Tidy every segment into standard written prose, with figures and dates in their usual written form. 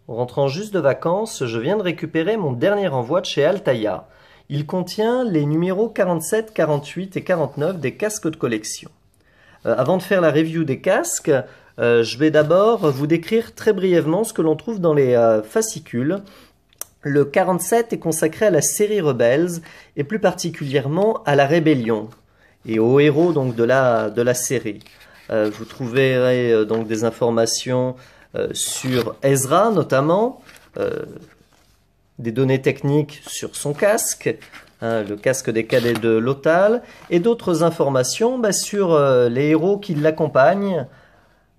Rentrant juste de vacances, je viens de récupérer mon dernier envoi de chez Altaïa. Il contient les numéros 47, 48 et 49 des casques de collection. Avant de faire la review des casques, je vais d'abord vous décrire très brièvement ce que l'on trouve dans les fascicules. Le 47 est consacré à la série Rebels et plus particulièrement à la rébellion et aux héros donc de la série. Vous trouverez donc des informations sur Ezra notamment, des données techniques sur son casque, le casque des cadets de Lothal, et d'autres informations sur les héros qui l'accompagnent,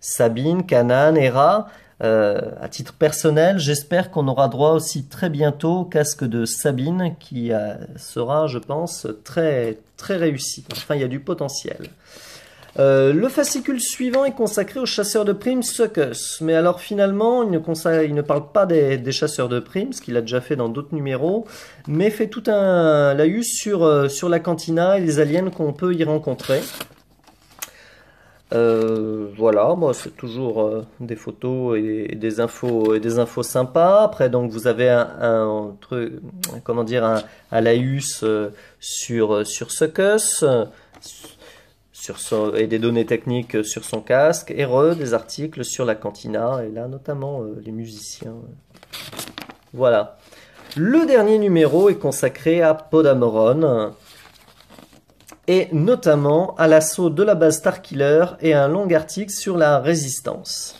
Sabine, Kanan, Hera. À titre personnel, j'espère qu'on aura droit aussi très bientôt au casque de Sabine qui sera, je pense, très, très réussi. Enfin, il y a du potentiel. Le fascicule suivant est consacré aux chasseurs de primes Succus. Mais alors finalement, il ne parle pas des chasseurs de primes, ce qu'il a déjà fait dans d'autres numéros, mais fait tout un laïus sur la cantina et les aliens qu'on peut y rencontrer. Voilà, moi c'est toujours des photos et des infos sympas. Après donc vous avez un truc, comment dire, un laïus sur Succus. Et des données techniques sur son casque, et des articles sur la cantina, et là notamment les musiciens. Voilà. Le dernier numéro est consacré à Podameron, et notamment à l'assaut de la base Starkiller et un long article sur la résistance.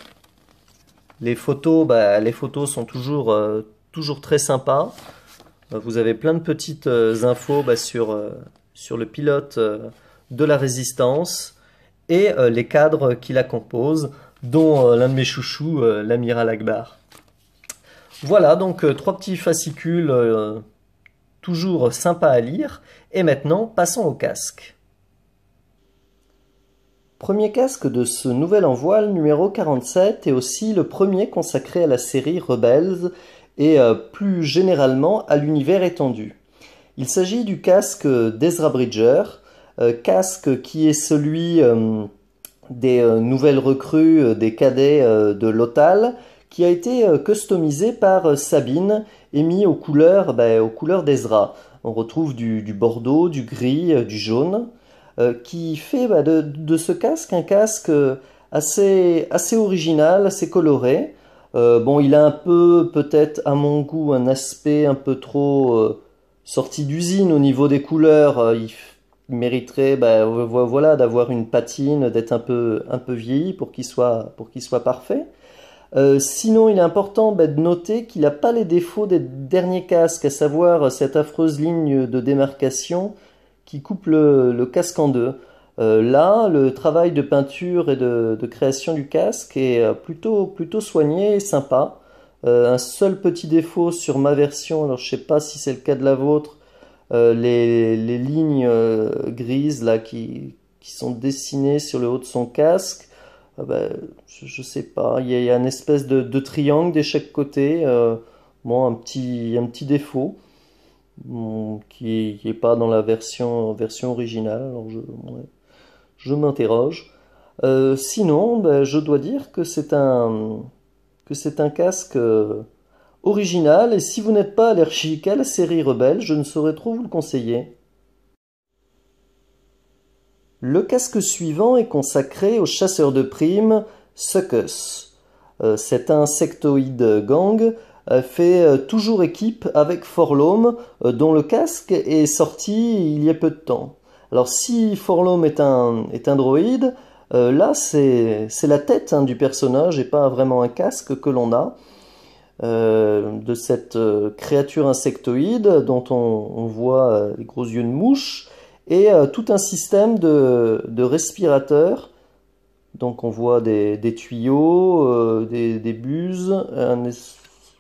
Les photos sont toujours très sympas. Vous avez plein de petites infos sur le pilote de la résistance et les cadres qui la composent, dont l'un de mes chouchous, l'amiral Akbar. Voilà donc trois petits fascicules toujours sympas à lire. Et maintenant, passons au casque. Premier casque de ce nouvel envoi, le numéro 47, est aussi le premier consacré à la série Rebels et plus généralement à l'univers étendu. Il s'agit du casque d'Ezra Bridger, casque qui est celui des nouvelles recrues des cadets de Lothal, qui a été customisé par Sabine et mis aux couleurs d'Ezra. On retrouve du bordeaux, du gris, du jaune, qui fait de ce casque un casque assez original, assez coloré. Bon, il a un peu, peut-être à mon goût, un aspect un peu trop sorti d'usine au niveau des couleurs. Il mériterait voilà, d'avoir une patine, d'être un peu vieilli pour qu'il soit parfait. Sinon, il est important de noter qu'il n'a pas les défauts des derniers casques, à savoir cette affreuse ligne de démarcation qui coupe le casque en deux. Là, le travail de peinture et de création du casque est plutôt soigné et sympa. Un seul petit défaut sur ma version, alors je ne sais pas si c'est le cas de la vôtre, les lignes grises là qui sont dessinées sur le haut de son casque, je sais pas, il y a une espèce de triangle de chaque côté, bon, un petit défaut qui est pas dans la version originale, alors je m'interroge. Sinon, je dois dire que c'est un casque original, et si vous n'êtes pas allergique à la série Rebelle, je ne saurais trop vous le conseiller. Le casque suivant est consacré au chasseur de primes Succus. Cet insectoïde gang fait toujours équipe avec Forlom, dont le casque est sorti il y a peu de temps. Alors si Forlom est un droïde, là c'est la tête du personnage et pas vraiment un casque que l'on a. De cette créature insectoïde dont on voit les gros yeux de mouche et tout un système de respirateurs. Donc on voit des tuyaux, des buses,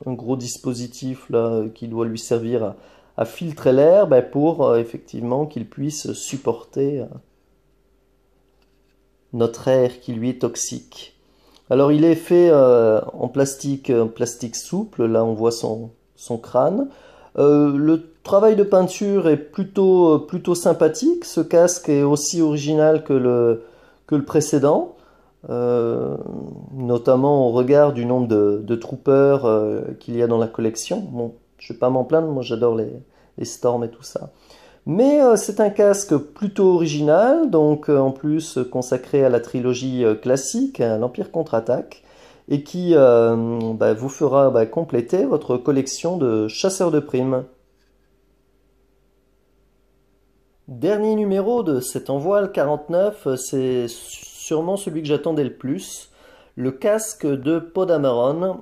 un gros dispositif là qui doit lui servir à filtrer l'air pour effectivement qu'il puisse supporter notre air qui lui est toxique. Alors il est fait en plastique souple, là on voit son crâne. Le travail de peinture est plutôt sympathique. Ce casque est aussi original que le précédent. euh, notamment au regard du nombre de troopers qu'il y a dans la collection. Bon, je vais pas m'en plaindre, moi j'adore les Storm et tout ça. Mais c'est un casque plutôt original, donc en plus consacré à la trilogie classique, à l'Empire contre-attaque, et qui vous fera compléter votre collection de chasseurs de primes. Dernier numéro de cet envoi 49, c'est sûrement celui que j'attendais le plus, le casque de Podameron,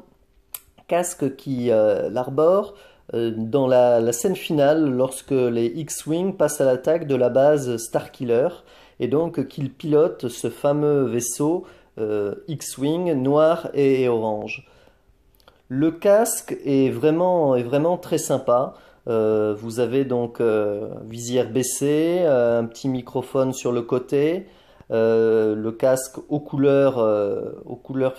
casque qui l'arbore dans la scène finale lorsque les X-Wing passent à l'attaque de la base Starkiller et donc qu'il pilote ce fameux vaisseau X-Wing noir et orange. Le casque est vraiment très sympa. Vous avez donc visière baissée, un petit microphone sur le côté, le casque aux couleurs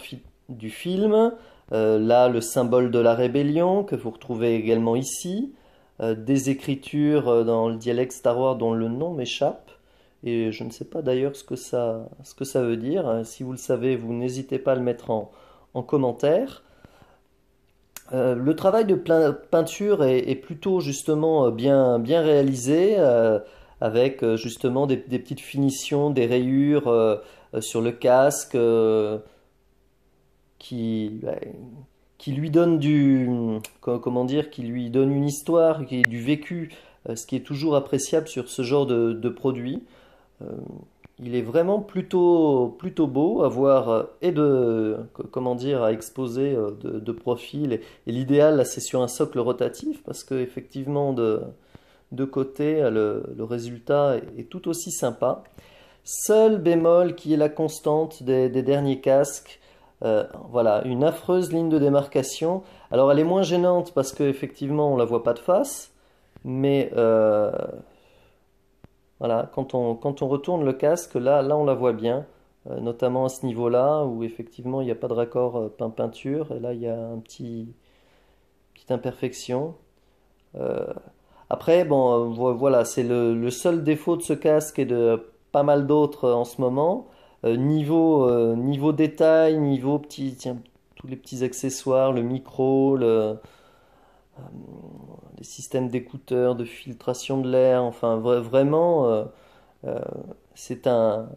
du film. Là, le symbole de la rébellion que vous retrouvez également ici. Des écritures dans le dialecte Star Wars dont le nom m'échappe. Et je ne sais pas d'ailleurs ce que ça veut dire. Si vous le savez, vous n'hésitez pas à le mettre en commentaire. Le travail de peinture est plutôt justement bien réalisé, avec justement des petites finitions, des rayures sur le casque qui, bah, qui lui donne comment dire, qui lui donne une histoire, qui est du vécu, ce qui est toujours appréciable sur ce genre de produit. Euh, il est vraiment plutôt beau à voir comment dire, à exposer de profil. Et l'idéal, là, c'est sur un socle rotatif parce que effectivement, de côté, le résultat est tout aussi sympa. Seul bémol qui est la constante des derniers casques, voilà, une affreuse ligne de démarcation. Alors, elle est moins gênante parce qu'effectivement, on la voit pas de face, mais voilà, quand on retourne le casque, là on la voit bien, notamment à ce niveau-là où effectivement il n'y a pas de raccord peinture, et là il y a petite imperfection. Euh, Après, bon, voilà, c'est le seul défaut de ce casque et de pas mal d'autres en ce moment. Niveau détail, niveau tiens, tous les petits accessoires, le micro, les systèmes d'écouteurs, de filtration de l'air, enfin vraiment. Euh, c'est un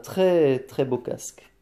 très très beau casque.